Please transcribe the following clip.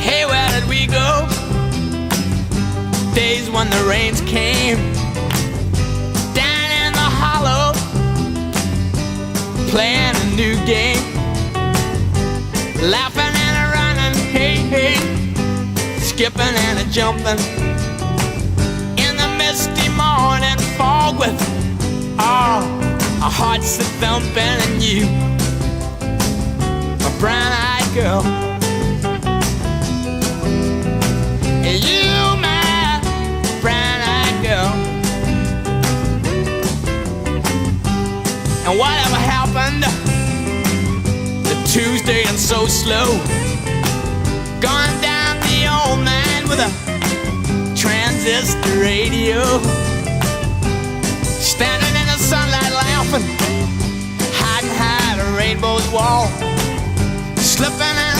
Hey, where did we go? Days when the rains came down in the hollow, playing a new game, laughing and a running, hey, hey, skipping and a jumping in the misty morning fog with our hearts a thumping, and you, my brown-eyed girl, and you, my brown-eyed girl. And whatever happened to Tuesday and so slow, gone down the old man with a transistor radio, standing in the sunlight laughing, hiding behind a rainbow's wall, slipping in